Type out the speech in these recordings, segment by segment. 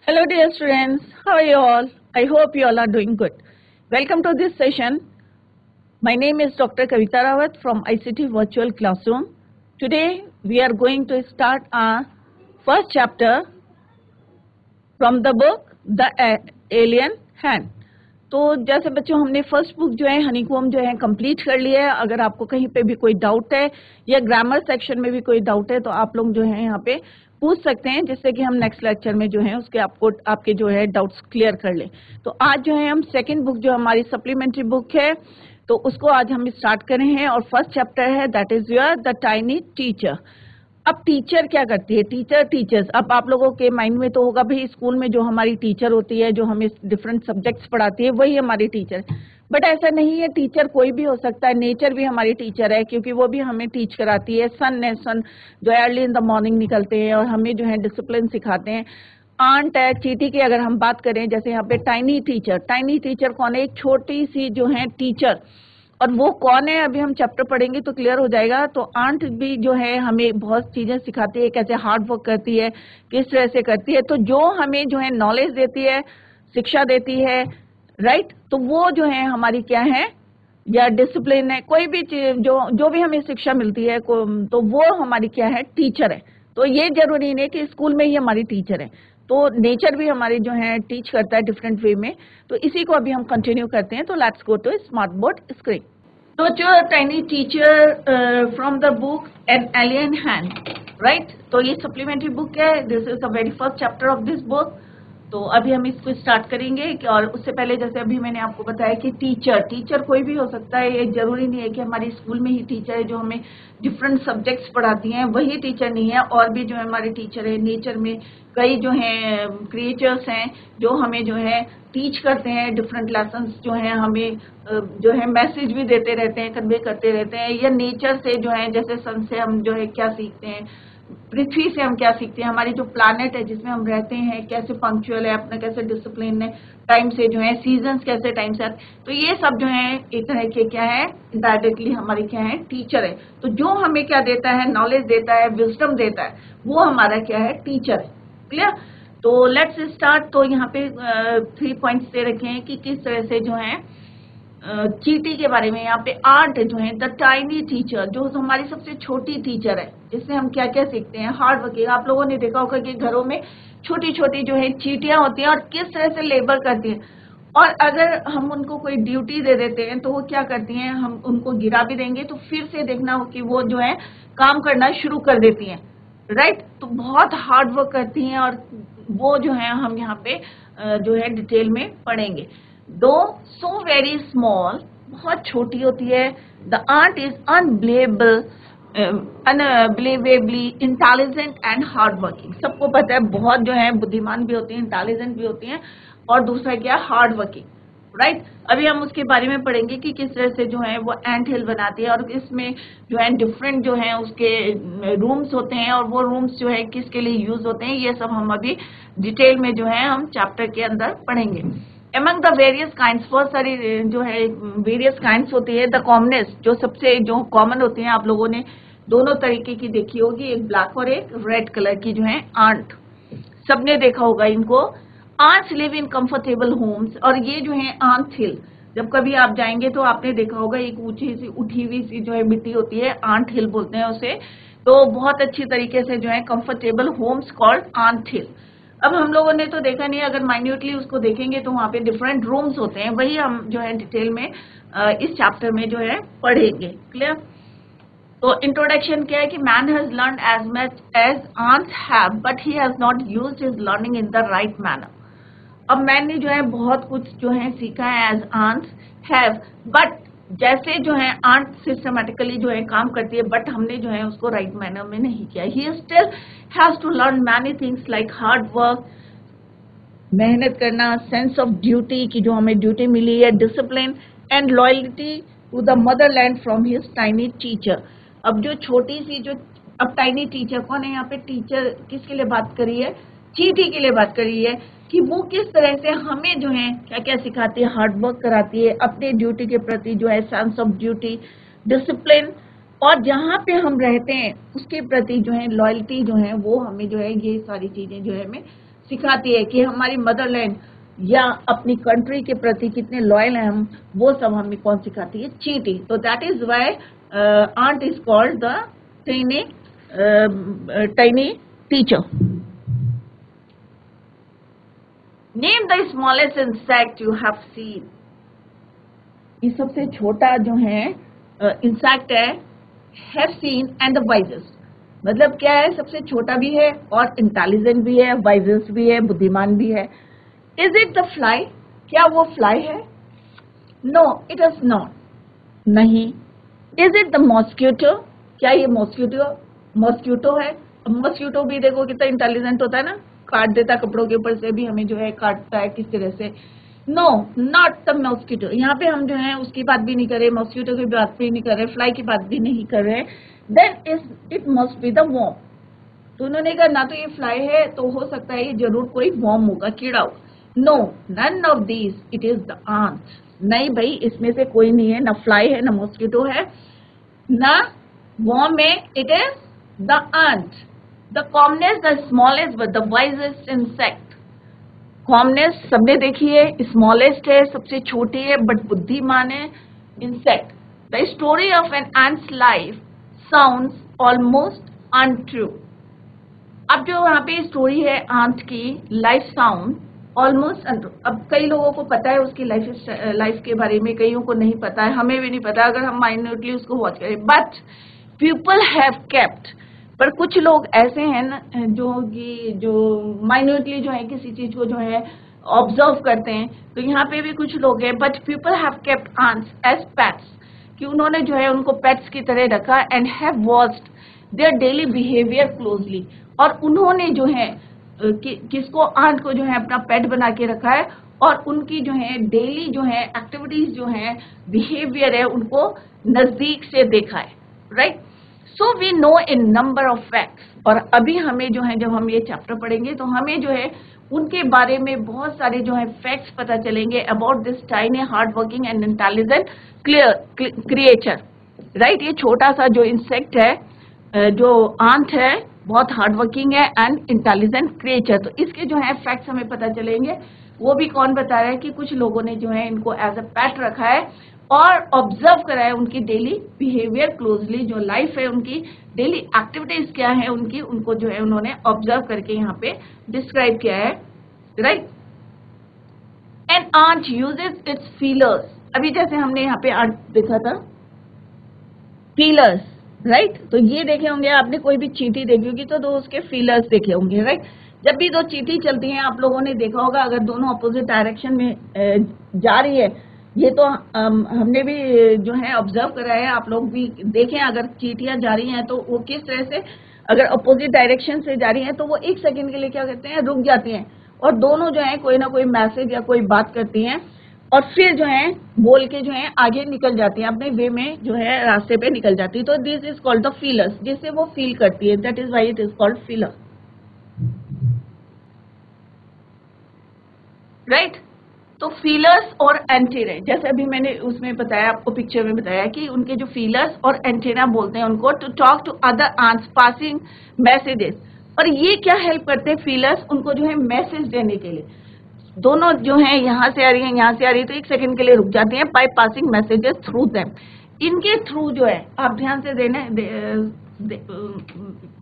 Hello dear students, how are you all? I hope you all are doing good. Welcome to this session. My name is Dr. Kavita Rawat from ICT Virtual Classroom. Today we are going to start our first chapter from the book The Alien Hand. तो जैसे बच्चों हमने first book जो है honeycomb जो है complete कर लिया है। अगर आपको कहीं पे भी कोई डाउट है या ग्रामर सेक्शन में भी कोई डाउट है तो आप लोग जो है यहाँ पे पूछ सकते हैं, जिससे कि हम नेक्स्ट लेक्चर में जो है उसके आपके जो है डाउट्स क्लियर कर लें। तो आज जो है हम सेकंड बुक जो हमारी सप्लीमेंट्री बुक है तो उसको आज हम स्टार्ट कर रहे हैं और फर्स्ट चैप्टर है that is your the tiny teacher. अब टीचर क्या करती है? टीचर्स अब आप लोगों के माइंड में तो होगा भाई स्कूल में जो हमारी टीचर होती है जो हमें डिफरेंट सब्जेक्ट्स पढ़ाती है वही हमारी टीचर, बट ऐसा नहीं है। टीचर कोई भी हो सकता है। नेचर भी हमारी टीचर है क्योंकि वो भी हमें टीच कराती है। सन जो अर्ली इन द मॉर्निंग निकलते हैं और हमें जो है डिसिप्लिन सिखाते हैं। आंट है, चीटी की अगर हम बात करें, जैसे यहाँ पे टाइनी टीचर कौन है? एक छोटी सी जो है टीचर, और वो कौन है अभी हम चैप्टर पढ़ेंगे तो क्लियर हो जाएगा। तो आंट भी जो है हमें बहुत चीजें सिखाती है, कैसे हार्ड वर्क करती है, किस तरह से करती है। तो जो हमें जो है नॉलेज देती है, शिक्षा देती है, राइट, तो वो जो है हमारी क्या है या डिसिप्लिन है। कोई भी चीज जो भी हमें शिक्षा मिलती है तो वो हमारी क्या है? टीचर है। तो ये जरूरी नहीं कि स्कूल में ही हमारी टीचर है, तो नेचर भी हमारी जो है टीच करता है डिफरेंट वे में। तो इसी को अभी हम कंटिन्यू करते हैं। तो let's go to smart board screen. तो जो tiny teacher from the book an alien hand, right, तो ये सप्लीमेंट्री बुक है। This is the very first chapter of this book. तो अभी हम इसको स्टार्ट करेंगे। और उससे पहले जैसे अभी मैंने आपको बताया कि टीचर कोई भी हो सकता है। ये जरूरी नहीं है कि हमारी स्कूल में ही टीचर है जो हमें डिफरेंट सब्जेक्ट्स पढ़ाती हैं वही टीचर नहीं है। और भी जो है हमारे टीचर है नेचर में कई जो हैं क्रिएचर्स हैं जो हमें जो है टीच करते हैं डिफरेंट लेसन्स, जो है हमें जो है मैसेज भी देते रहते हैं, कन्वे करते रहते हैं। या नेचर से जो है जैसे सन से हम जो है क्या सीखते हैं, पृथ्वी से हम क्या सीखते हैं, हमारी जो प्लैनेट है जिसमें हम रहते हैं कैसे पंक्चुअल है, अपना कैसे डिसिप्लिन है, टाइम से जो है सीजन्स कैसे टाइम से। तो ये सब जो है एक तरह के क्या है डायरेक्टली हमारी क्या है टीचर है। तो जो हमें क्या देता है, नॉलेज देता है, विजडम देता है, वो हमारा क्या है? टीचर है। क्लियर? तो लेट्स स्टार्ट। तो यहाँ पे 3 पॉइंट्स दे रखे हैं कि किस तरह से जो है चीटी के बारे में। यहाँ पे आर्ट जो है द टाइनी टीचर, जो हमारी सबसे छोटी टीचर है, जिससे हम क्या क्या सीखते हैं? Hard working. आप लोगों ने देखा होगा कि घरों में छोटी छोटी जो है चीटियां होती हैं और किस तरह से लेबर करती हैं। और अगर हम उनको कोई ड्यूटी दे देते हैं तो वो क्या करती हैं, हम उनको गिरा भी देंगे तो फिर से देखना हो कि वो जो है काम करना शुरू कर देती हैं, राइट। तो बहुत हार्ड वर्क करती हैं और वो जो है हम यहाँ पे जो है डिटेल में पढ़ेंगे। दो सो वेरी स्मॉल, बहुत छोटी होती है। The ant is unbelievably intelligent and hard working. सबको पता है बहुत जो है बुद्धिमान भी होती हैं, इंटेलिजेंट भी होती हैं, और दूसरा क्या? Hard working, right. अभी हम उसके बारे में पढ़ेंगे कि किस तरह से जो है वो एंट हिल बनाती है और इसमें जो है डिफरेंट जो है उसके रूम्स होते हैं और वो रूम्स जो है किसके लिए यूज होते हैं, ये सब हम अभी डिटेल में जो है हम चैप्टर के अंदर पढ़ेंगे। Among the various kinds, बहुत सारी जो है वेरियस काइंड्स होती है। द कॉमनेस्ट, जो सबसे जो कॉमन होती हैं, आप लोगों ने दोनों तरीके की देखी होगी, एक ब्लैक और एक रेड कलर की जो है आंट, सबने देखा होगा इनको। Ants live in comfortable homes, और ये जो है आंट हिल, जब कभी आप जाएंगे तो आपने देखा होगा एक ऊंची सी उठी हुई सी जो है मिट्टी होती है, आंट हिल बोलते हैं उसे। तो बहुत अच्छी तरीके से जो है कंफर्टेबल होम्स कॉल्ड आंट हिल। अब हम लोगों ने तो देखा नहीं, अगर माइन्यूटली उसको देखेंगे तो वहाँ पे डिफरेंट रूम्स होते हैं, वही हम जो है डिटेल में इस चैप्टर में जो है पढ़ेंगे। क्लियर? तो इंट्रोडक्शन क्या है कि man has learn as much as ants have but he has not used his learning in the right manner. अब मैंने जो है बहुत कुछ जो है सीखा है एज आंट्स हैव, बट जैसे जो है आंट सिस्टमेटिकली जो है काम करती है, बट हमने जो है उसको राइट मैनर में नहीं किया। He still has to learn many things like hard work, मेहनत करना, सेंस ऑफ ड्यूटी की जो हमें ड्यूटी मिली है, discipline and loyalty to the motherland from his tiny teacher. अब जो छोटी सी जो अब टाइनी टीचर कौन है? यहाँ पे टीचर किसके लिए बात करी है? चीटी के लिए बात करी है कि वो किस तरह से हमें जो है क्या क्या सिखाती है, हार्ड वर्क कराती है, अपने ड्यूटी के प्रति जो है सेंस ऑफ ड्यूटी, डिसिप्लिन, और जहाँ पे हम रहते हैं उसके प्रति जो है लॉयल्टी जो है वो हमें जो है ये सारी चीजें जो है हमें सिखाती है कि हमारी मदरलैंड या अपनी कंट्री के प्रति कितने लॉयल हैं हम, वो सब हमें कौन सिखाती है? चींटी। तो that is why ant is called the tiny teacher. Name the smallest insect you have seen. ये सबसे छोटा जो है इंसेक्ट है, have seen and the wisest. मतलब क्या है? सबसे छोटा भी है और इंटेलिजेंट भी है, वाइजेस्ट भी है, बुद्धिमान भी है। Is it the fly? क्या वो फ्लाई है? नो इट इज नॉट, नहीं। Is it the mosquito? क्या ये मॉस्किटो है? मॉस्किटो भी देखो कितना इंटेलिजेंट होता है ना, काट देता कपड़ों के ऊपर से भी हमें जो है काटता है किस तरह से। No not the mosquito. यहाँ पे हम जो है उसकी बात भी नहीं कर रहे, मॉस्किटो की बात भी नहीं कर रहे, फ्लाई की बात भी नहीं कर रहे। Then it must be the worm. तो उन्होंने कहा ना तो ये फ्लाई है, तो हो सकता है ये जरूर कोई वॉर्म होगा, कीड़ा होगा। No none of these, it is the ant. नहीं भाई, इसमें से कोई नहीं है, ना फ्लाई है, ना मॉस्किटो है, ना वॉर्म है, it is the ant. The commonest, the smallest but the wisest insect. Commonest सबने देखी है, स्मॉलेस्ट है, सबसे छोटी है, बट बुद्धिमान है, insect. The story of an ant's life sounds almost untrue. अब जो यहाँ पे स्टोरी है आंट की, लाइफ साउंड ऑलमोस्ट अनट्रू। अब कई लोगों को पता है उसकी लाइफ के बारे में, कईयों को नहीं पता है, हमें भी नहीं पता अगर हम माइन्यूटली उसको वॉच करें। बट पीपल हैव केप्ट, पर कुछ लोग ऐसे हैं ना जो माइन्यूटली जो है किसी चीज को जो है ऑब्जर्व करते हैं। तो यहाँ पे भी कुछ लोग हैं, but people have kept ants as pets, कि उन्होंने जो है उनको पेट्स की तरह रखा, and have watched their daily behaviour closely. और उन्होंने जो है किसको, आंट को जो है अपना पेट बना के रखा है, और उनकी जो है डेली जो है एक्टिविटीज जो है, बिहेवियर है, उनको नजदीक से देखा है, right. So we know in number of facts. और अभी हमें जो है, जब हम ये चैप्टर पढ़ेंगे तो हमें जो है उनके बारे में बहुत सारे जो है फैक्ट्स पता चलेंगे about this tiny hard working and intelligent creature, right. ये छोटा सा जो इंसेक्ट है, जो आंट है, बहुत हार्ड वर्किंग है एंड इंटेलिजेंट क्रिएचर। तो इसके जो है फैक्ट्स हमें पता चलेंगे। वो भी कौन बता रहा है कि कुछ लोगों ने जो है इनको एज अ पेट रखा है और ऑब्जर्व करा है उनकी डेली बिहेवियर क्लोजली, जो लाइफ है उनकी, डेली एक्टिविटीज क्या है उनकी, उनको जो है उन्होंने ऑब्जर्व करके यहाँ पे डिस्क्राइब किया है, right. An ant uses its feelers. अभी जैसे हमने यहाँ पे आंट देखा था, फीलर्स, राइट। तो ये देखे होंगे आपने, कोई भी चींटी देखी होगी तो उसके फीलर्स देखे होंगे, राइट। जब भी दो चींटी चलती हैं आप लोगों ने देखा होगा, अगर दोनों अपोजिट डायरेक्शन में जा रही है, ये तो हमने भी जो है ऑब्जर्व करा है, आप लोग भी देखें, अगर चींटियां जा रही हैं तो वो किस तरह से, अगर अपोजिट डायरेक्शन से जा रही हैं तो वो एक सेकंड के लिए क्या करते हैं, रुक जाती हैं, और दोनों जो है कोई ना कोई मैसेज या कोई बात करती हैं, और फिर जो है बोल के जो है आगे निकल जाती है, अपने वे में जो है रास्ते पे निकल जाती है। तो this is called the feelers, जिससे वो फील करती है, that is why it is called feeler, right. तो फीलर्स और एंटेना, जैसे अभी मैंने उसमें बताया, आपको पिक्चर में बताया कि उनके जो फीलर्स और एंटेना बोलते हैं उनको, to talk to other ants passing messages. और ये क्या हेल्प करते हैं फीलर्स, उनको जो है मैसेज देने के लिए। दोनों जो है यहाँ से आ रही है, यहाँ से आ रही है, तो एक सेकंड के लिए रुक जाती हैं, by passing messages through them. इनके थ्रू जो है, आप ध्यान से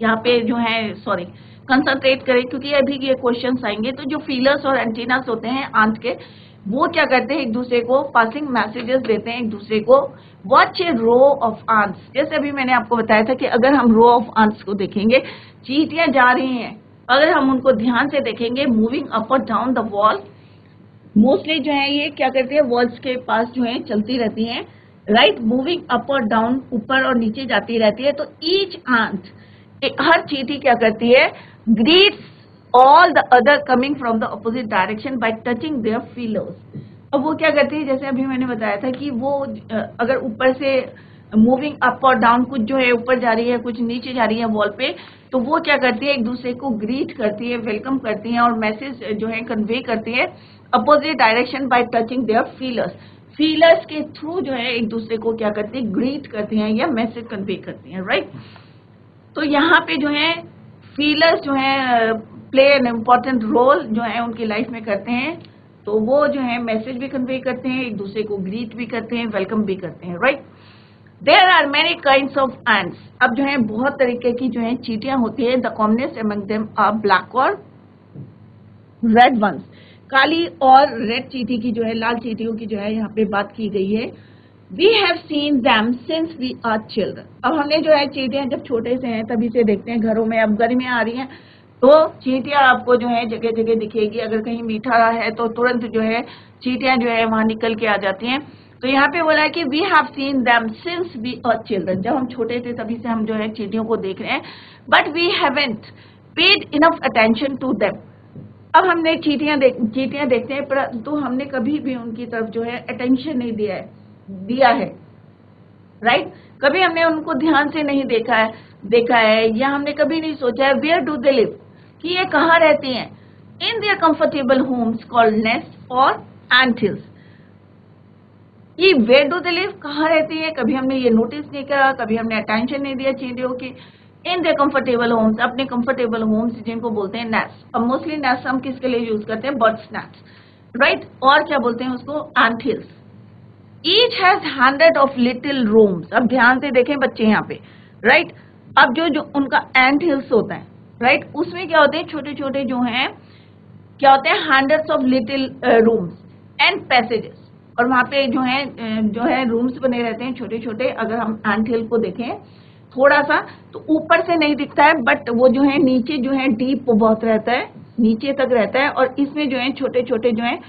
यहाँ पे जो है कंसंट्रेट करें, क्योंकि अभी ये क्वेश्चंस आएंगे। तो जो फीलर्स और एंटीनास होते हैं आंट के, वो क्या करते हैं, एक दूसरे को पासिंग मैसेजेस देते हैं एक दूसरे को। Watch a row of ants, जैसे अभी मैंने आपको बताया था कि अगर हम रो ऑफ आंट्स को देखेंगे, चींटियां जा रही हैं, अगर हम उनको ध्यान से देखेंगे, मूविंग अप और डाउन द वॉल, मोस्टली जो है ये क्या करती है, वॉल्स के पास जो है चलती रहती हैं, राइट, मूविंग अप और डाउन, ऊपर और नीचे जाती रहती है। तो ईच आंट, हर चींटी क्या करती है, greets all the other coming from the opposite direction by touching their feelers। अब वो क्या करती है, जैसे अभी मैंने बताया था कि वो अगर ऊपर से मूविंग अप और डाउन, कुछ जो है ऊपर जा रही है, कुछ नीचे जा रही है वॉल पे, तो वो क्या करती है, एक दूसरे को ग्रीट करती है, वेलकम करती है, और मैसेज जो है कन्वे करती है opposite direction by touching their feelers. Feelers के थ्रू जो है एक दूसरे को क्या करती है, ग्रीट करती हैं या मैसेज कन्वे करती हैं, राइट। तो यहाँ पे जो है फीलर्स जो है प्ले एन इम्पॉर्टेंट रोल जो है उनकी लाइफ में करते हैं। तो वो जो है मैसेज भी कन्वे करते हैं, एक दूसरे को ग्रीट भी करते हैं, वेलकम भी करते हैं, right. There are many kinds of ants. अब जो है बहुत तरीके की जो है चींटियां होती है। The commonest among them are black और रेड वंस। काली और रेड चींटी की जो है, लाल चींटियों की जो है यहाँ पे बात की गई है। We have seen them since we are children. अब हमने जो है चींटियां जब छोटे से हैं तभी से देखते हैं घरों में। अब गर्मियां आ रही हैं तो चींटियां आपको जो है जगह जगह दिखेगी। अगर कहीं मीठा है तो तुरंत जो है चींटियां जो है वहां निकल के आ जाती हैं। तो यहाँ पे बोला है कि we have seen them since we are children. जब हम छोटे थे तभी से हम जो है चींटियों को देख रहे हैं, but we haven't paid enough attention to them. अब हमने चींटियां देखते हैं परंतु हमने कभी भी उनकी तरफ जो है अटेंशन नहीं दिया है, राइट। कभी हमने उनको ध्यान से नहीं देखा है या हमने कभी नहीं सोचा है वेयर डू दे लिव, कि ये कहाँ रहती हैं। In their comfortable homes called nest और एंट हिल्स। ये वेयर डू दे लिव, कहाँ रहती है, कभी हमने ये नोटिस नहीं करा, कभी हमने अटेंशन नहीं दिया चींटियों की। इन देयर कंफर्टेबल होम्स, अपने कंफर्टेबल होम्स जिनको बोलते हैं नेस्ट। अब मोस्टली नेस्ट हम किसके लिए यूज करते हैं, बर्ड्स नेस्ट, राइट। और क्या बोलते हैं उसको, ant hills. Each has 100 of little rooms. अब ध्यान से देखें बच्चे यहाँ पे, राइट। अब जो उनका एंट हिल्स होता है, राइट, उसमें क्या होते हैं, छोटे छोटे जो हैं क्या होते हैं, 100 of little rooms and passages. और वहां पे जो है रूम्स बने रहते हैं छोटे छोटे। अगर हम एंट हिल को देखें थोड़ा सा तो ऊपर से नहीं दिखता है, बट वो जो है नीचे जो है डीप बहुत रहता है, नीचे तक रहता है। और इसमें जो है छोटे छोटे जो है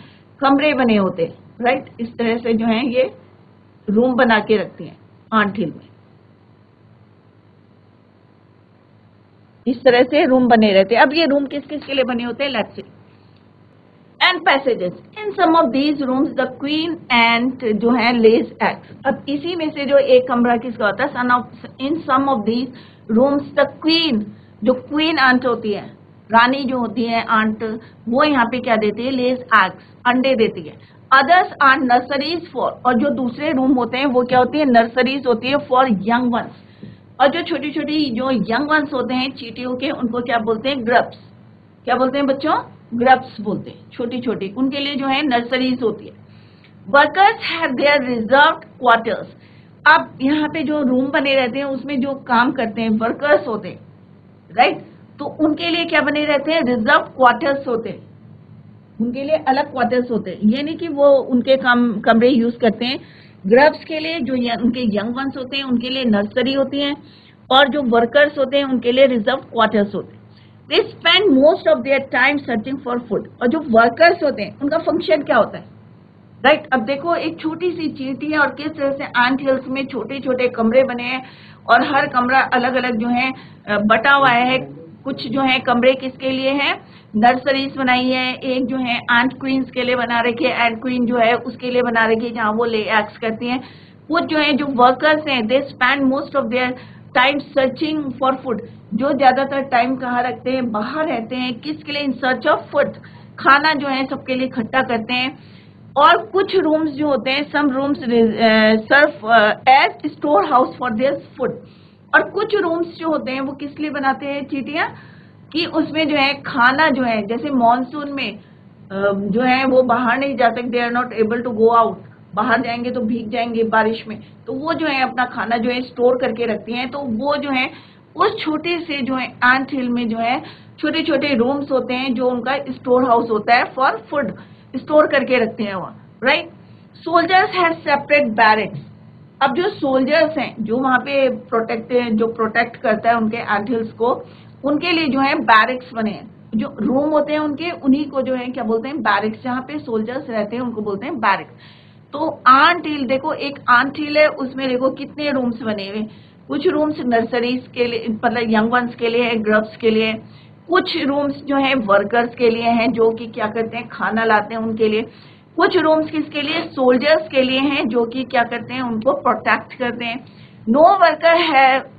कमरे बने होते हैं, राइट। इस तरह से जो है ये रूम बना के रखती हैं एंट हिल में। इस तरह से रूम बने रहते हैं। अब ये रूम किस किस के लिए बने होते हैं, let's see. And passages. In some of these rooms the queen ant जो है लेज एग्स। अब इसी में से जो एक कमरा किसका होता है, in some of these rooms the queen, जो क्वीन आंट होती है, रानी जो होती है आंट, वो यहाँ पे क्या देती है, लेज एग्स, अंडे देती है। अदर्स आर नर्सरीज फॉर, और जो दूसरे रूम होते हैं वो क्या होती है, नर्सरीज होती है फॉर यंग वंस। और जो छोटी छोटी जो यंग वंस होते हैं चींटियों के, उनको क्या बोलते हैं, ग्रब्स। क्या बोलते हैं बच्चों, ग्रब्स बोलते हैं, छोटी छोटी, उनके लिए जो है नर्सरीज होती है। Workers have their reserved quarters. अब यहाँ पे जो रूम बने रहते हैं उसमें जो काम करते हैं वर्कर्स होते हैं, राइट। तो उनके लिए क्या बने रहते हैं, रिजर्व क्वार्टर्स होते हैं, उनके लिए अलग क्वार्टर्स होते हैं। ये नहीं कि वो उनके कमरे यूज करते हैं। ग्रब्स के लिए जो उनके यंग वंस होते हैं उनके लिए नर्सरी होती है, और जो वर्कर्स होते हैं उनके लिए रिजर्व क्वार्टर्स होते हैं। They spend most of their time searching for food. और जो वर्कर्स होते हैं उनका फंक्शन क्या होता है, राइट। अब देखो एक छोटी सी चींटी है और किस तरह से एंट हिल्स में छोटे छोटे कमरे बने हैं, और हर कमरा अलग अलग जो है बटा हुआ है। कुछ जो है कमरे किसके लिए हैं, नर्सरीज बनाई है। एक जो है एंट क्वींस के लिए बना रखी है, एंट क्वीन जो है उसके लिए बना रखी है जहाँ वो ले एक्स करती हैं। कुछ जो है जो वर्कर्स हैं, they spend most of their time searching for food. जो ज्यादातर टाइम कहाँ रखते हैं, बाहर रहते हैं, किसके लिए, इन सर्च ऑफ फूड, खाना जो है सबके लिए इकट्ठा करते हैं। और कुछ रूम्स जो होते हैं, some rooms serve as store house for their food. और कुछ रूम्स जो होते हैं वो किस लिए बनाते हैं चींटियां, कि उसमें जो है खाना जो है, जैसे मॉनसून में जो है वो बाहर नहीं जा सकते, they are not able to go out, बाहर जाएंगे तो भीग जाएंगे बारिश में, तो वो जो है अपना खाना जो है स्टोर करके रखती हैं। तो वो जो है उस छोटे से जो है एंट हिल में जो है छोटे छोटे रूम्स होते हैं जो उनका स्टोर हाउस होता है फॉर फूड, स्टोर करके रखते हैं वहाँ, right. Soldiers have separate barracks. अब जो सोल्जर्स हैं जो वहां पे प्रोटेक्ट करता है उनके एंट हिल्स को, उनके लिए जो है बैरक्स बने हैं। जो रूम होते हैं उनके, उन्हीं को जो है क्या बोलते हैं, बैरक्स। जहाँ पे सोल्जर्स रहते हैं उनको बोलते हैं बैरक्स। तो एंट हिल देखो, एक एंट हिल है, उसमें देखो कितने रूम्स बने हुए। कुछ रूम्स नर्सरीज के लिए, मतलब यंग वंस के लिए है, ग्रब्स के लिए। कुछ रूम्स जो है वर्कर्स के लिए हैं जो कि क्या करते हैं, खाना लाते हैं उनके लिए। कुछ रूम्स किसके लिए, सोल्जर्स के लिए हैं जो कि क्या करते हैं, उनको प्रोटेक्ट करते हैं। No worker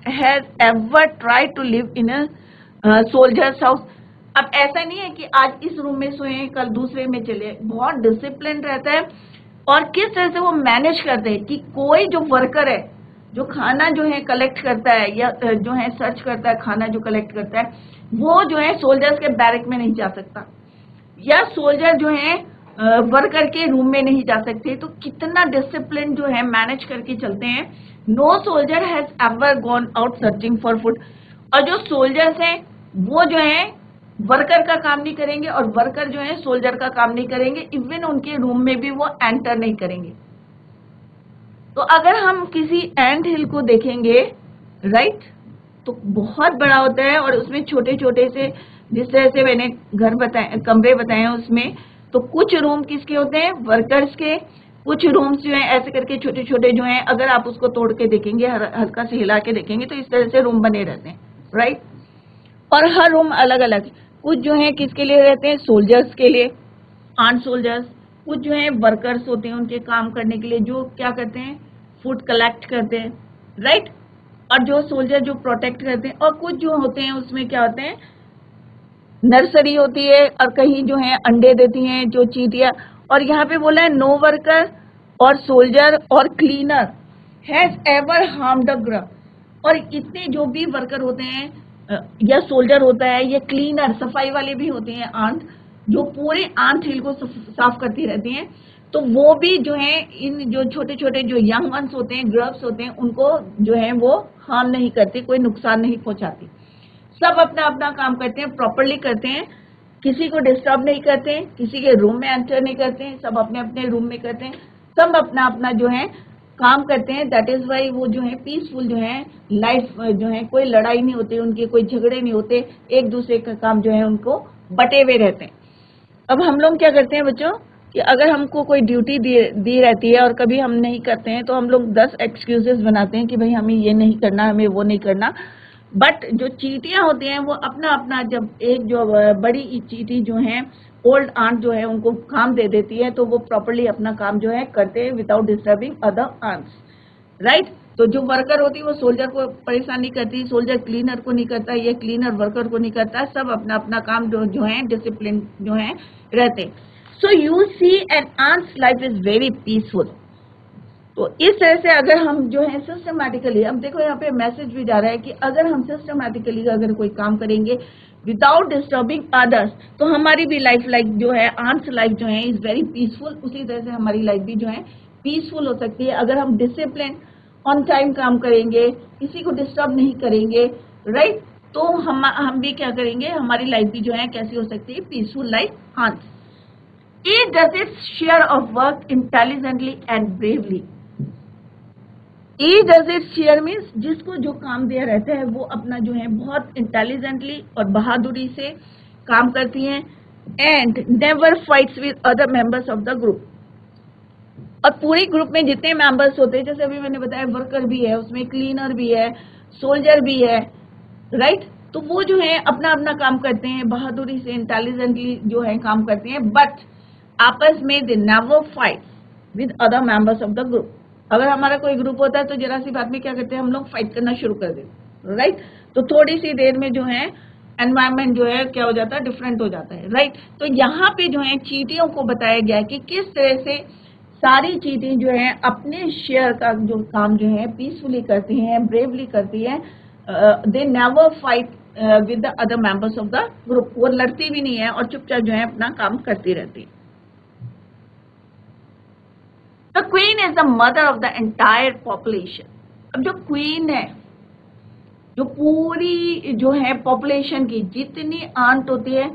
has ever try to live in a soldier's house. अब ऐसा नहीं है कि आज इस रूम में सोए कल दूसरे में चले, बहुत डिसिप्लिन रहता है। और किस तरह से वो मैनेज करते हैं कि कोई जो वर्कर है जो खाना जो है कलेक्ट करता है या जो है सर्च करता है, खाना जो कलेक्ट करता है, वो जो है सोल्जर्स के बैरक में नहीं जा सकता, या सोल्जर जो है वर्कर के रूम में नहीं जा सकते। तो कितना डिसिप्लिन जो है मैनेज करके चलते हैं। No soldier has ever gone out searching for food. और जो सोल्जर्स हैं वो जो है वर्कर का काम नहीं करेंगे, और वर्कर जो है सोल्जर का काम नहीं करेंगे, इवन उनके रूम में भी वो एंटर नहीं करेंगे। तो अगर हम किसी एंट हिल को देखेंगे, राइट, तो बहुत बड़ा होता है और उसमें छोटे छोटे से, जिस तरह से मैंने घर बताए, कमरे बताए हैं, उसमें तो कुछ रूम किसके होते हैं, वर्कर्स के, कुछ रूम्स जो है ऐसे करके छोटे छोटे जो हैं, अगर आप उसको तोड़ के देखेंगे, हल्का से हिला के देखेंगे, तो इस तरह से रूम बने रहते हैं, राइट। और हर रूम अलग अलग, कुछ जो है किसके लिए रहते हैं, सोल्जर्स के लिए, आर्म्ड सोल्जर्स, कुछ जो है वर्कर्स होते हैं उनके काम करने के लिए, जो क्या करते हैं, फूड कलेक्ट करते हैं, राइट। और जो सोल्जर जो प्रोटेक्ट करते हैं, और कुछ जो होते हैं उसमें क्या होते हैं, नर्सरी होती है, और कहीं जो है अंडे देती हैं जो चींटियां। और यहाँ पे बोला है नो वर्कर और सोल्जर और cleaner has ever harmed the group. और इतने जो भी वर्कर होते हैं या सोल्जर होता है, ये क्लीनर, सफाई वाले भी होते हैं, आंट, जो पूरे आंट हिल को साफ करती रहती हैं, तो वो भी जो है इन जो छोटे छोटे जो यंग वंस होते हैं, ग्रब्स होते हैं, उनको जो है वो हार्म नहीं करती, कोई नुकसान नहीं पहुंचाती। सब अपना अपना काम करते हैं, प्रॉपरली करते हैं, किसी को डिस्टर्ब नहीं करते हैं, किसी के रूम में एंटर नहीं करते हैं, सब अपने अपने रूम में करते हैं, सब अपना अपना जो है काम करते हैं। दैट इज वाई वो जो है पीसफुल जो है लाइफ जो है, कोई लड़ाई नहीं होती उनकी, कोई झगड़े नहीं होते, एक दूसरे का काम जो है उनको बटे हुए रहते हैं। अब हम लोग क्या करते हैं बच्चों, कि अगर हमको कोई ड्यूटी दी रहती है और कभी हम नहीं करते हैं, तो हम लोग 10 एक्सक्यूजेस बनाते हैं कि भाई हमें ये नहीं करना, हमें वो नहीं करना। बट जो चींटियां होती हैं वो अपना अपना, जब एक जो बड़ी चींटी जो है, ओल्ड आंट जो है, उनको काम दे देती है, तो वो प्रॉपरली अपना काम जो है करते हैं without disturbing other ants, right. तो जो वर्कर होती है वो सोल्जर को परेशान नहीं करती, सोल्जर क्लीनर को नहीं करता, ये क्लीनर वर्कर को नहीं करता, सब अपना अपना काम जो है डिसिप्लिन जो है रहते। So you see an ant's life is very peaceful. तो इस तरह से अगर हम जो है सिस्टमैटिकली, अब देखो यहाँ पे मैसेज भी जा रहा है कि अगर हम सिस्टमैटिकली अगर कोई काम करेंगे विदाउट डिस्टर्बिंग अदर्स, तो हमारी भी लाइफ जो है, आंट्स लाइफ जो है इज वेरी पीसफुल। उसी तरह से हमारी लाइफ भी जो है पीसफुल हो सकती है अगर हम डिसिप्लिन, ऑन टाइम काम करेंगे, किसी को डिस्टर्ब नहीं करेंगे, राइट। तो हम भी क्या करेंगे, हमारी लाइफ भी जो है कैसी हो सकती है, peaceful life. Ants Each does its share of work intelligently and bravely. Each does its share means जिसको जो काम दिया रहता है वो अपना जो है बहुत इंटेलिजेंटली और बहादुरी से काम करती हैं, and never fights with other members of the group. और पूरे ग्रुप में जितने मेंबर्स होते हैं, जैसे अभी मैंने बताया वर्कर भी है, उसमें क्लीनर भी है, सोल्जर भी है, राइट। तो वो जो है अपना अपना काम करते हैं, बहादुरी से इंटेलिजेंटली जो है काम करते हैं, बट आपस में they never fight with other members of the group. अगर हमारा कोई ग्रुप होता है तो जरा सी बात में क्या करते हैं, हम लोग फाइट करना शुरू कर देते, राइट। तो थोड़ी सी देर में जो है एनवायरमेंट जो है क्या हो जाता है, डिफरेंट हो जाता है, राइट। तो यहाँ पे जो है चींटियों को बताया गया कि किस तरह से सारी चींटी जो है अपने शेयर का जो काम जो है पीसफुली करती हैं, ब्रेवली करती हैं। They never fight with the other members of the group. वो लड़ती भी नहीं है और चुपचाप जो है अपना काम करती रहती है। The queen is the mother of the entire population. अब जो क्वीन है, जो पूरी जो है पॉपुलेशन की जितनी आंट होती है,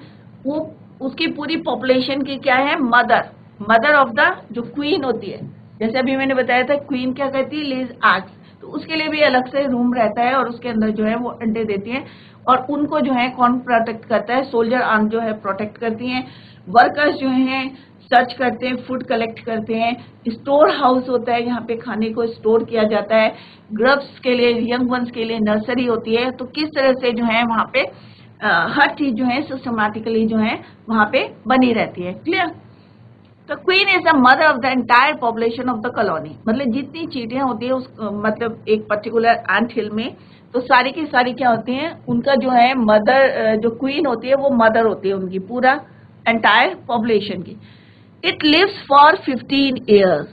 वो उसकी पूरी पॉपुलेशन की क्या है, मदर ऑफ द जो क्वीन होती है। जैसे अभी मैंने बताया था क्वीन क्या कहती है, लेज एग्स, तो उसके लिए भी अलग से रूम रहता है और उसके अंदर जो है वो अंडे देती है, और उनको जो है कौन प्रोटेक्ट करता है, सोल्जर आंट जो है प्रोटेक्ट करती हैं। वर्कर्स जो हैं सर्च करते हैं, फूड कलेक्ट करते हैं। स्टोर हाउस होता है, यहाँ पे खाने को स्टोर किया जाता है। ग्रब्स के लिए, यंग वंस के लिए नर्सरी होती है। तो किस तरह से जो है वहाँ पे हर चीज जो है सिस्टमैटिकली जो है वहाँ पे बनी रहती है, क्लियर। तो queen is the mother of the entire population of the colony. मतलब जितनी चींटियां होती है उस मतलब एक पर्टिकुलर एंट हिल में, तो सारी की सारी क्या होती हैं, उनका जो है मदर, जो क्वीन होती है वो मदर होती है उनकी पूरा एंटायर पॉपुलेशन की। इट लिव्स फॉर 15 years,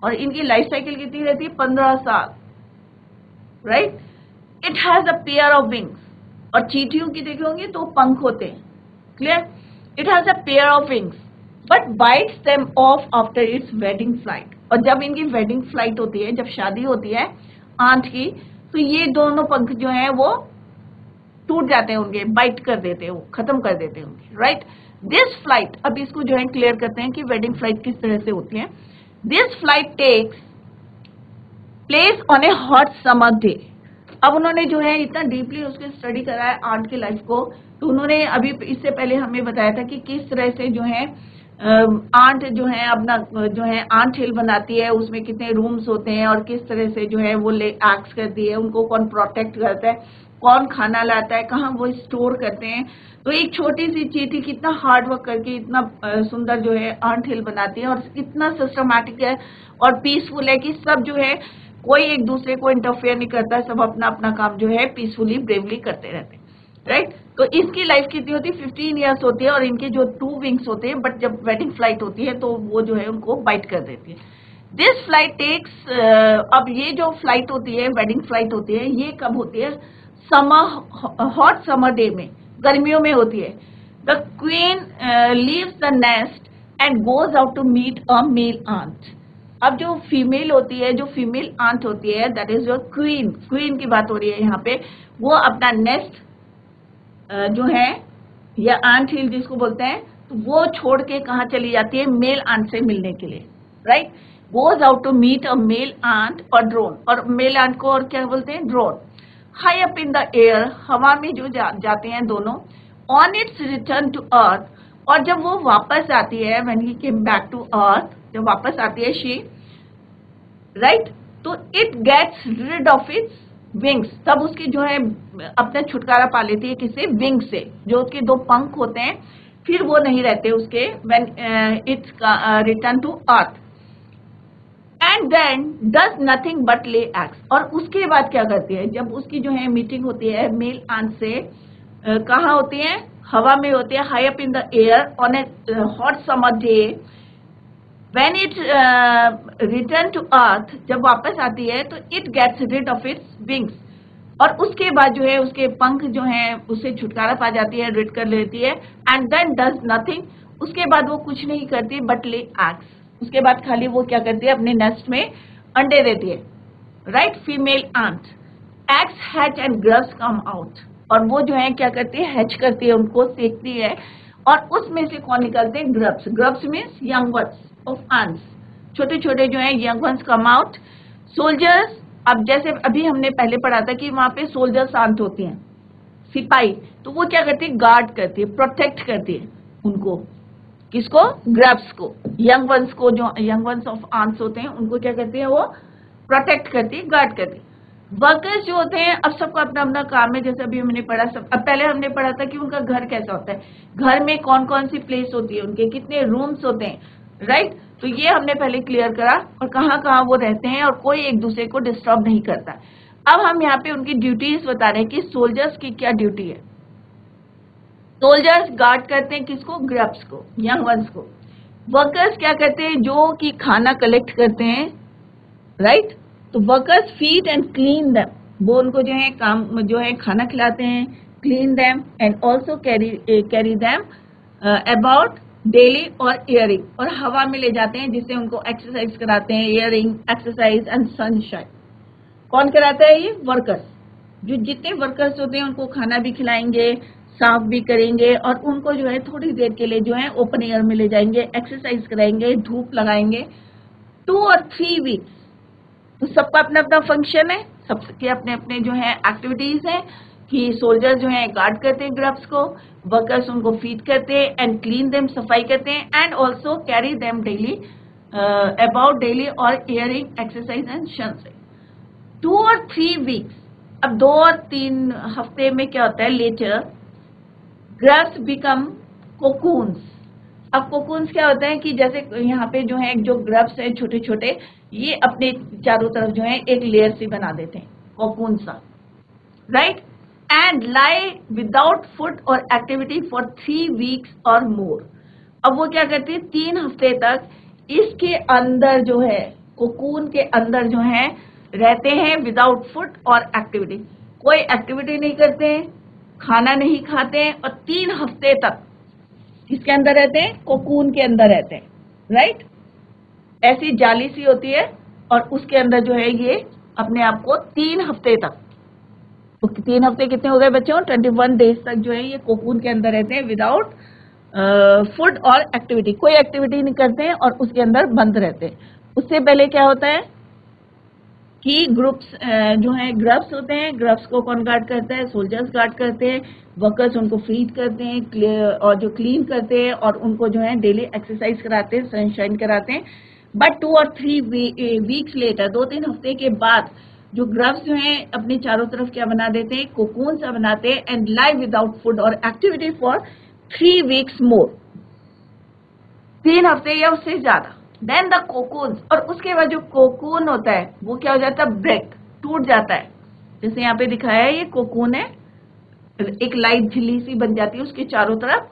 और इनकी लाइफ साइकिल कितनी रहती है, 15 साल। Right. It has a pair of wings. और चींटियों की देखे होंगे तो पंख होते हैं. Clear. It has a pair of wings but bytes them of after it's wedding flight. और जब इनकी वेडिंग फ्लाइट होती है, जब शादी होती है आंट की, तो ये दोनों पंख जो हैं वो टूट जाते हैं उनके, बाइट कर देते हैं, वो खत्म कर देते हैं उनके. राइट. दिस फ्लाइट, अब इसको जो है क्लियर करते हैं कि वेडिंग फ्लाइट किस तरह से होती है. This flight takes place on a hot summer day. अब उन्होंने जो है इतना डीपली उसके स्टडी करा है आंट की लाइफ को, तो उन्होंने अभी इससे पहले हमें बताया था कि किस तरह से जो है आंट जो है अपना जो है आंट हिल बनाती है, उसमें कितने रूम्स होते हैं और किस तरह से जो है वो एक्ट करती है, उनको कौन प्रोटेक्ट करता है, कौन खाना लाता है, कहाँ वो स्टोर करते हैं. तो एक छोटी सी चींटी कितना हार्ड वर्क करके इतना सुंदर जो है आंट हिल बनाती है और इतना सिस्टमैटिक है और पीसफुल है कि सब जो है कोई एक दूसरे को इंटरफेयर नहीं करता, सब अपना अपना काम जो है पीसफुली ब्रेवली करते रहते हैं. राइट. तो इसकी लाइफ कितनी होती है, 15 ईयर्स होती है. और इनके जो 2 विंग्स होते हैं, बट जब वेडिंग फ्लाइट होती है तो वो जो है उनको बाइट कर देती है. दिस फ्लाइट टेक्स, अब ये जो फ्लाइट होती है, वेडिंग फ्लाइट होती है, ये कब होती है, समर, हॉट समर डे में, गर्मियों में होती है. The queen leaves the nest and goes out to meet a male ant. अब जो फीमेल होती है, जो फीमेल आंट होती है, that is your queen, queen की बात हो रही है यहाँ पे, वो अपना नेस्ट जो है या आंट हिल जिसको बोलते हैं, तो वो छोड़ के कहाँ चली जाती है, मेल आंट से मिलने के लिए. Right. Goes out to meet a male ant और ड्रोन. और मेल आंट को और क्या बोलते हैं, drone. High up in the air, हवा में जो जाते हैं दोनों. On its return to earth, और जब वो वापस आती है, when he came back to earth, जब वापस आती है शी, राइट, तो it gets rid of its wings. तब उसकी जो है अपना छुटकारा पा लेती है, किससे, विंग से, जो उसके 2 पंख होते हैं, फिर वो नहीं रहते उसके, when its return to earth. And then does nothing but lay eggs. और उसके बाद क्या करती है, जब उसकी जो है मीटिंग होती है मेल आंट से, कहाँ होती है, हवा में होती है, high up in the air on a hot summer day. When it return to earth, जब वापस आती है तो it gets rid of its wings. और उसके बाद जो है उसके पंख जो हैं उससे छुटकारा पा जाती है, रिड कर लेती है. And then does nothing. उसके बाद वो कुछ नहीं करती but lay eggs. उसके बाद खाली वो क्या करती है, अपने नेस्ट में अंडे देती है. Right. Female ant. Eggs hatch and grubs come out. और वो जो है क्या करती है, हैच करती है, उनको सेकती है, और उसमें से कौन निकलते हैं, grubs. Grubs means young ones of ants, छोटे छोटे जो है young ones come out. Soldiers, अब जैसे अभी हमने पहले पढ़ा था कि वहां पे सोल्जर्स आंट होती हैं, सिपाही, तो वो क्या करती है, गार्ड करती है, प्रोटेक्ट करती है उनको. किसको, ग्रब्स को, यंग वंस को, जो यंग वंस ऑफ आंट्स होते हैं उनको क्या करती है, वो प्रोटेक्ट करती है, गार्ड करती है. वर्कर्स जो होते हैं, अब सबका अपना अपना काम है, जैसे अभी हमने पढ़ा, सब अब पहले हमने पढ़ा था कि उनका घर कैसा होता है, घर में कौन कौन सी प्लेस होती है, उनके कितने रूम्स होते हैं. राइट. तो ये हमने पहले क्लियर करा, और कहाँ कहाँ वो रहते हैं, और कोई एक दूसरे को डिस्टर्ब नहीं करता. अब हम यहाँ पे उनकी ड्यूटीज बता रहे हैं कि सोल्जर्स की क्या ड्यूटी है. सोल्जर्स गार्ड करते हैं किसको, ग्रब्स को, यंग वंस को. वर्कर्स क्या करते हैं, जो कि खाना कलेक्ट करते हैं. राइट. तो workers feed and clean them, वो उनको जो है काम जो है खाना खिलाते हैं, clean them, and also carry them about daily, और एयरिंग, और हवा में ले जाते हैं, जिससे उनको एक्सरसाइज कराते हैं, एयरिंग, एक्सरसाइज एंड सनशाइन. कौन कराता है, ये वर्कर्स. जो जितने वर्कर्स होते हैं उनको खाना भी खिलाएंगे, साफ भी करेंगे, और उनको जो है थोड़ी देर के लिए जो है ओपन एयर में ले जाएंगे, एक्सरसाइज कराएंगे, धूप लगाएंगे. 2 और 3 वीक्स. तो सबका अपना अपना फंक्शन है, सबके अपने अपने जो है एक्टिविटीज हैं, कि सोल्जर्स जो है गार्ड करते हैं ग्रब्स को, वर्कर्स उनको फीड करते हैं एंड क्लीन देम, सफाई करते हैं, and also carry them daily about daily, और एयरिंग, एक्सरसाइज एंड सनशाइन. 2 और 3 वीक्स. अब 2 और 3 हफ्ते में क्या होता है, लेटर ग्रब्स बिकम कोकून्स. अब कोकून्स क्या होता है कि जैसे यहाँ पे जो है जो ग्रब्स है छोटे छोटे, ये अपने चारों तरफ जो है एक लेयर सी बना देते हैं, कोकून सा. Right. And lie without food और एक्टिविटी फॉर 3 वीक्स और मोर. अब वो क्या करती है, 3 हफ्ते तक इसके अंदर जो है, कोकून के अंदर जो है रहते हैं विदाउट फूड और एक्टिविटी, कोई एक्टिविटी नहीं करते हैं, खाना नहीं खाते हैं और 3 हफ्ते तक किसके अंदर रहते हैं? कोकून के अंदर रहते हैं, राइट। ऐसी जाली सी होती है और उसके अंदर जो है ये अपने आप को 3 हफ्ते तक, तो 3 हफ्ते कितने हो गए बच्चों? 21 डेज तक जो है ये कोकून के अंदर रहते हैं विदाउट फूड और एक्टिविटी, कोई एक्टिविटी नहीं करते हैं और उसके अंदर बंद रहते हैं। उससे पहले क्या होता है कि ग्रुप्स जो है ग्रब्स होते हैं, ग्रब्स को कौन गार्ड करता है? सोल्जर्स गार्ड करते हैं, वर्कर्स उनको फीड करते हैं और जो क्लीन करते हैं और उनको जो है डेली एक्सरसाइज कराते हैं, सनशाइन कराते हैं। बट 2 और 3 वीक्स लेटर, 2-3 हफ्ते के बाद जो ग्रब्स जो हैं अपने चारों तरफ क्या बना देते हैं? कोकून सा बनाते हैं एंड लाइव विदाउट फूड और एक्टिविटी फॉर 3 वीक्स मोर, 3 हफ्ते या उससे ज्यादा। देन द कोकून, और उसके बाद जो कोकून होता है वो क्या हो जाता है? ब्रेक, टूट जाता है। जैसे यहाँ पे दिखाया है, ये कोकून है, एक लाइट झिल्ली सी बन जाती है उसके चारों तरफ।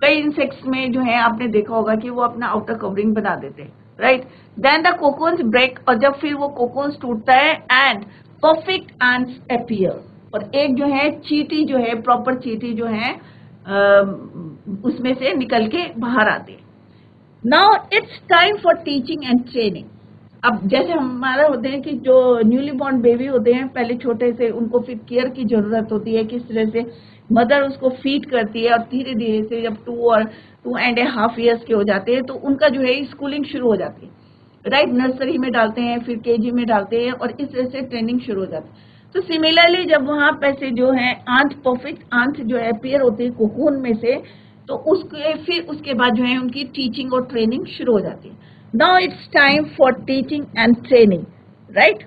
कई इंसेक्ट्स में जो है आपने देखा होगा कि वो अपना आउटर कवरिंग बना देते हैं, right. Then the cocoons break, और जब फिर वो कोकून्स टूटता है एंड परफेक्ट एंड्स अपीयर, और एक जो है चींटी जो है, प्रॉपर चींटी जो है उसमें से निकल के बाहर आती है। Now it's time for teaching and training. अब जैसे हमारा होते हैं कि जो न्यूली बॉर्न बेबी होते हैं, पहले छोटे से उनको फिर केयर की जरूरत होती है, किस तरह से मदर उसको फीड करती है और धीरे धीरे से जब 2.5 ईयर्स के हो जाते हैं तो उनका जो है स्कूलिंग शुरू हो जाती है, राइट। नर्सरी में डालते हैं, फिर केजी में डालते हैं और इस तरह से ट्रेनिंग शुरू हो जाती है। तो सिमिलरली जब वहां पैसे जो है आंत, परफेक्ट आंत जो अपीयर होती है कोकून में से, तो उसके बाद जो है उनकी टीचिंग और ट्रेनिंग शुरू हो जाती है। Now it's time for teaching and training, right.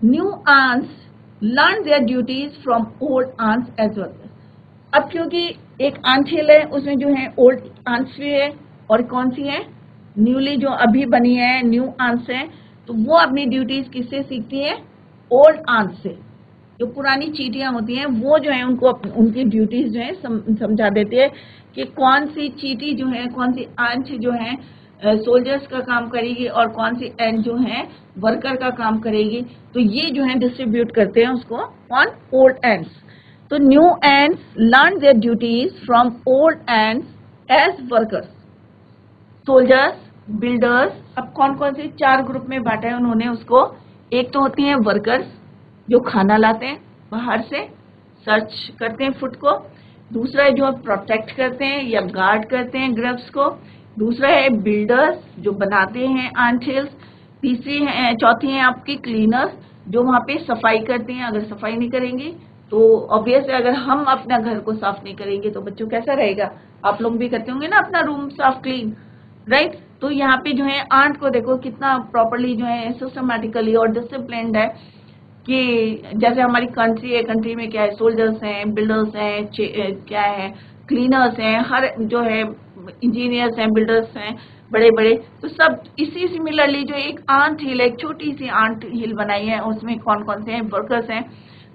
New ants learn their duties from old ants as well. अब क्योंकि एक आंट हिल है, उसमें जो है ओल्ड आंट्स भी है और कौन सी है? न्यूली जो अभी बनी है, न्यू आंट्स है, तो वो अपनी ड्यूटीज किससे सीखती है? ओल्ड आंट्स से। जो पुरानी चींटियां होती हैं वो जो है उनको उनकी ड्यूटीज जो है समझा देती है कि कौन सी चींटी जो है, कौन सी आंट जो है सोल्जर्स का काम करेगी और कौन सी एंट जो है वर्कर का काम करेगी। तो ये जो है डिस्ट्रीब्यूट करते हैं उसको ऑन ओल्ड एंट्स। तो new ants learn their duties from old ants as workers, soldiers, builders. अब कौन कौन से 4 ग्रुप में बांटा है उन्होंने उसको। एक तो होती है वर्कर्स जो खाना लाते हैं बाहर से, सर्च करते हैं फूड को। दूसरा है जो प्रोटेक्ट करते हैं या गार्ड करते हैं ग्रब्स को। दूसरा है बिल्डर्स जो बनाते हैं आंट हिल्स। चौथी है आपकी क्लीनर्स जो वहां पे सफाई करती हैं। अगर सफाई नहीं करेंगी तो ऑब्वियसली अगर हम अपना घर को साफ नहीं करेंगे तो बच्चों कैसा रहेगा? आप लोग भी करते होंगे ना अपना रूम साफ क्लीन, राइट। तो यहाँ पे जो है आंट को देखो कितना प्रॉपरली जो है सिस्टमैटिकली और डिसिप्लिन्ड है कि जैसे हमारी कंट्री है, कंट्री में क्या है, सोल्जर्स हैं, बिल्डर्स हैं, क्या है, क्लीनर्स हैं, हर जो है इंजीनियर्स हैं, बिल्डर्स हैं बड़े बड़े। तो सब इसी सिमिलरली जो एक आंट हिल, एक छोटी सी आंट हिल बनाई है, उसमें कौन कौन से हैं? वर्कर्स हैं,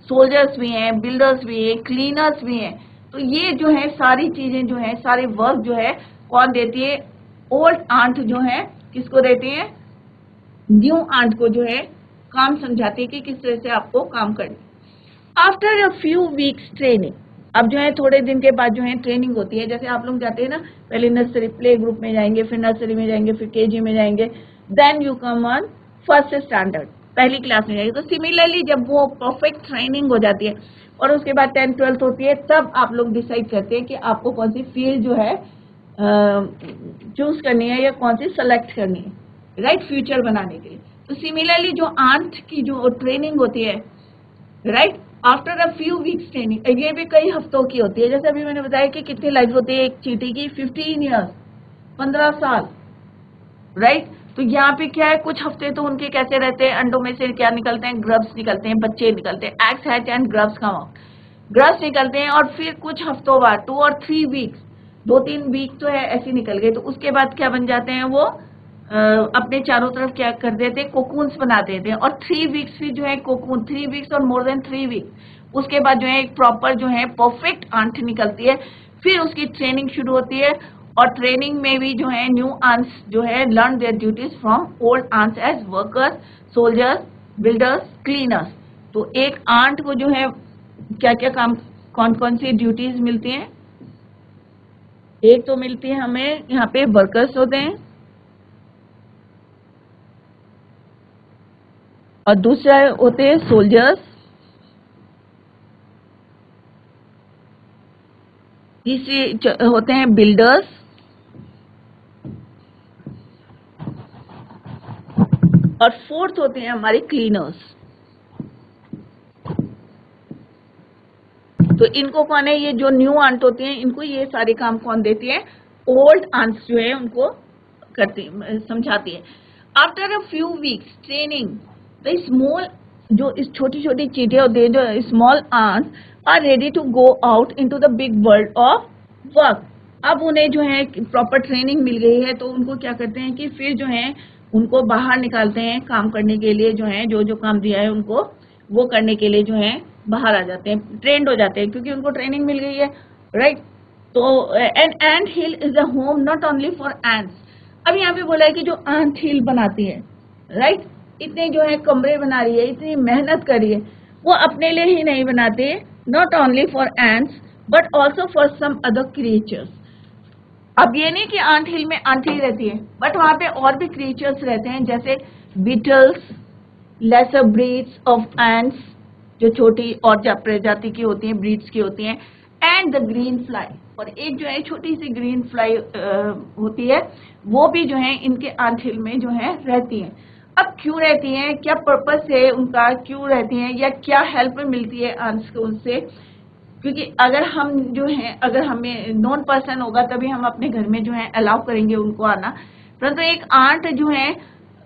सोल्जर्स भी हैं, बिल्डर्स भी हैं, क्लीनर्स भी हैं। तो ये जो है सारी चीजें जो है, सारे वर्क जो है कौन देती है? ओल्ड आंट जो है किसको देती है? न्यू आंट को जो है काम समझाती है कि किस तरह से आपको काम करना। After a few weeks training, अब जो है थोड़े दिन के बाद जो है ट्रेनिंग होती है। जैसे आप लोग जाते हैं ना, पहले नर्सरी प्ले ग्रुप में जाएंगे, फिर नर्सरी में जाएंगे, फिर केजी में जाएंगे, then you come on first standard, पहली क्लास में जाएंगे। तो सिमिलरली जब वो परफेक्ट ट्रेनिंग हो जाती है और उसके बाद 10th 12th होती है, तब आप लोग डिसाइड करते हैं कि आपको कौन सी फील्ड जो है चूज करनी है या कौन सी सेलेक्ट करनी है, राइट, फ्यूचर बनाने के लिए। तो सिमिलरली जो आंट की जो ट्रेनिंग होती है, right, after a few weeks training, ये भी कई हफ्तों की होती है। जैसे अभी मैंने बताया कि कितनी लाइफ होती है एक चींटी की? 15 ईयर्स, 15 साल, राइट। तो यहाँ पे क्या है, कुछ हफ्ते तो उनके कैसे रहते हैं, अंडों में से क्या निकलते हैं? ग्रब्स निकलते हैं, बच्चे निकलते हैं, eggs hatch and grubs come out, grubs निकलते हैं। और फिर कुछ हफ्तों बाद 2 और 3 वीक्स, 2-3 वीक तो है ऐसे निकल गए, तो उसके बाद क्या बन जाते हैं? वो अपने चारों तरफ क्या कर देते हैं? कोकून्स बना देते हैं। और 3 वीक्स फिर जो है कोकून, 3 वीक्स और मोर देन 3 वीक्स, उसके बाद जो है एक प्रॉपर जो है परफेक्ट आंट निकलती है। फिर उसकी ट्रेनिंग शुरू होती है और ट्रेनिंग में भी जो है न्यू आंट्स जो है learn their duties from old ants as workers, soldiers, builders, cleaners. तो एक आंट को जो है क्या क्या काम, कौन कौन सी ड्यूटीज मिलती हैं? एक तो मिलती है हमें यहाँ पे वर्कर्स होते हैं, और दूसरा होते हैं सोल्जर्स, तीसरी होते हैं बिल्डर्स, और फोर्थ होते हैं हमारे क्लीनर्स। तो इनको कौन है, ये जो न्यू आंट होती हैं इनको ये सारे काम कौन देती है? ओल्ड आंट्स जो है उनको करती, समझाती है। After a few weeks training the small, जो इस छोटी छोटी चींटियां होती हैं, जो small ants are ready to go out into the big world of work. अब उन्हें जो है प्रॉपर ट्रेनिंग मिल गई है, तो उनको क्या करते हैं कि फिर जो है उनको बाहर निकालते हैं काम करने के लिए, जो है जो जो काम दिया है उनको वो करने के लिए जो है बाहर आ जाते हैं, ट्रेंड हो जाते हैं, क्योंकि उनको ट्रेनिंग मिल गई है, राइट। तो an ant hill is a home not only for ants. अब यहाँ पे बोला है कि जो एंट हिल बनाती है, राइट, इतने जो है कमरे बना रही है, इतनी मेहनत कर रही है, वो अपने लिए ही नहीं बनाते, not only for ants but also for some other creatures. अब ये नहीं कि आंट हिल में आंट ही रहती है, बट वहां पे और भी क्रिएचर्स रहते हैं, जैसे beetles, lesser breeds of ants, जो छोटी और प्रजाति की होती हैं, ब्रीड्स की होती हैं, एंड द ग्रीन फ्लाई, और एक जो है छोटी सी ग्रीन फ्लाई होती है, वो भी जो है इनके आंट हिल में जो है रहती है। अब क्यों रहती हैं, क्या पर्पस है उनका, क्यों रहती हैं, या क्या हेल्प मिलती है आंट्स को उनसे? क्योंकि अगर हम जो है, अगर हमें नॉन पर्सन होगा तभी हम अपने घर में जो है अलाउ करेंगे उनको आना, परंतु एक आंट जो है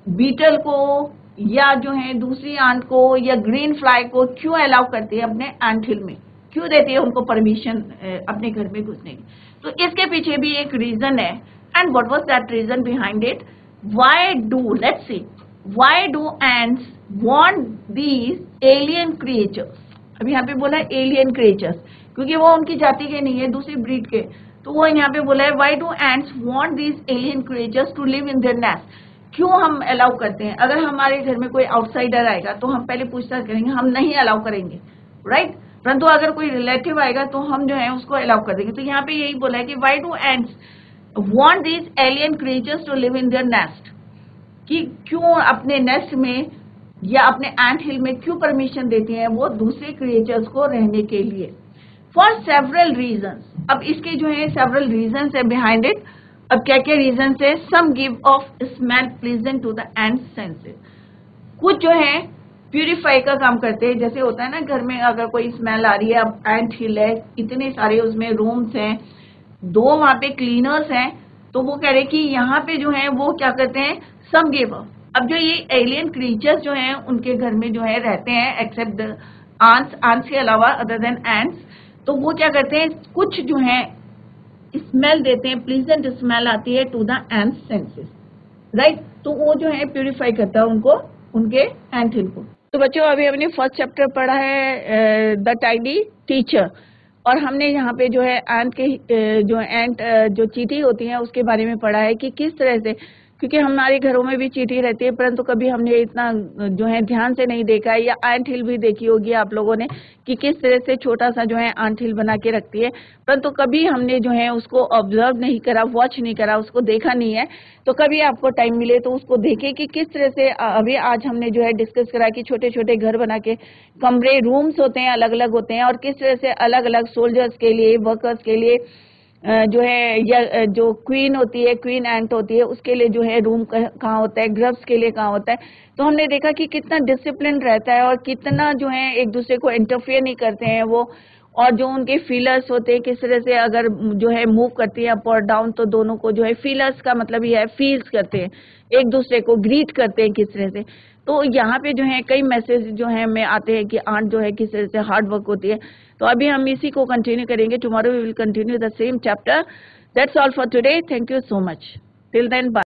बीटल को या जो है दूसरी आंट को या ग्रीन फ्लाई को क्यों अलाउ करती है अपने आंट हिल में, क्यों देती है उनको परमिशन अपने घर में घुसने की? तो इसके पीछे भी एक रीजन है। And what was that reason behind it? Why do, let's see, why do ants want these alien creatures? अब यहाँ पे बोला है एलियन क्रिएचर्स, क्योंकि वो उनकी जाति के नहीं है, दूसरी ब्रीड के, तो वो यहाँ पे बोला है why do ants want these alien creatures to live in their nest? क्यों हम अलाउ करते हैं? अगर हमारे घर में कोई आउटसाइडर आएगा तो हम पहले पूछताछ करेंगे, हम नहीं अलाउ करेंगे, राइट। परंतु अगर कोई रिलेटिव आएगा तो हम जो है उसको अलाउ कर देंगे। तो यहाँ पे यही बोला है कि why do ants want these alien creatures to live in their nest, कि क्यों अपने नेस्ट में या अपने एंट हिल में क्यों परमिशन देती हैं वो दूसरे क्रिएचर्स को रहने के लिए? For several reasons. अब इसके जो है सेवरल रीजंस है बिहाइंड इट। अब क्या क्या रीजंस है? Some give off smell pleasant to the ant senses. कुछ जो है प्यूरिफाई का काम करते हैं, जैसे होता है ना घर में अगर कोई स्मेल आ रही है, अब एंट हिल है, इतने सारे उसमें रूम्स हैं, 2 वहां पे क्लीनर्स हैं, तो वो कह रहे कि यहाँ पे जो है वो क्या करते हैं, सम गिव ऑफ। अब जो ये एलियन क्रीचर्स जो हैं उनके घर में जो है रहते हैं, एक्सेप्ट आंट्स के अलावा, अदर देन एंट्स, तो वो क्या करते हैं, कुछ जो है स्मेल देते हैं, प्लीजेंट स्मेल आती है to the ant senses, right. तो वो जो है प्यूरिफाई करता है उनको, उनके एंट हिल को। तो बच्चों अभी हमने फर्स्ट चैप्टर पढ़ा है द टाइडी टीचर, और हमने यहाँ पे जो है एंट के जो चींटी होती है उसके बारे में पढ़ा है कि किस तरह से, क्योंकि हमारे घरों में भी चींटी रहती है, परंतु कभी हमने इतना जो है ध्यान से नहीं देखा है, या एंट हिल भी देखी होगी आप लोगों ने कि किस तरह से छोटा सा जो है एंट हिल बना के रखती है, परंतु कभी हमने जो है उसको ऑब्जर्व नहीं करा, वॉच नहीं करा, उसको देखा नहीं है। तो कभी आपको टाइम मिले तो उसको देखें कि किस तरह से, अभी आज हमने जो है डिस्कस करा कि छोटे छोटे घर बना के, कमरे, रूम्स होते हैं, अलग अलग होते हैं, और किस तरह से अलग अलग सोल्जर्स के लिए, वर्कर्स के लिए जो है, या जो क्वीन होती है, क्वीन एंट होती है, उसके लिए जो है रूम कहाँ होता है, ग्रब्स के लिए कहाँ होता है। तो हमने देखा कि कितना डिसिप्लिन रहता है और कितना जो है एक दूसरे को इंटरफेयर नहीं करते हैं वो, और जो उनके फीलर्स होते हैं किस तरह से अगर जो है मूव करती है अप और डाउन, तो दोनों को जो है, फीलर्स का मतलब ये है फील्स करते हैं, एक दूसरे को ग्रीट करते हैं किस तरह से। तो यहाँ पे जो है कई मैसेज जो है में आते हैं कि आंट जो है किस तरह से हार्ड वर्क होती है। तो अभी हम इसी को कंटिन्यू करेंगे, tomorrow we will continue the same chapter. That's all for today, thank you so much, till then bye.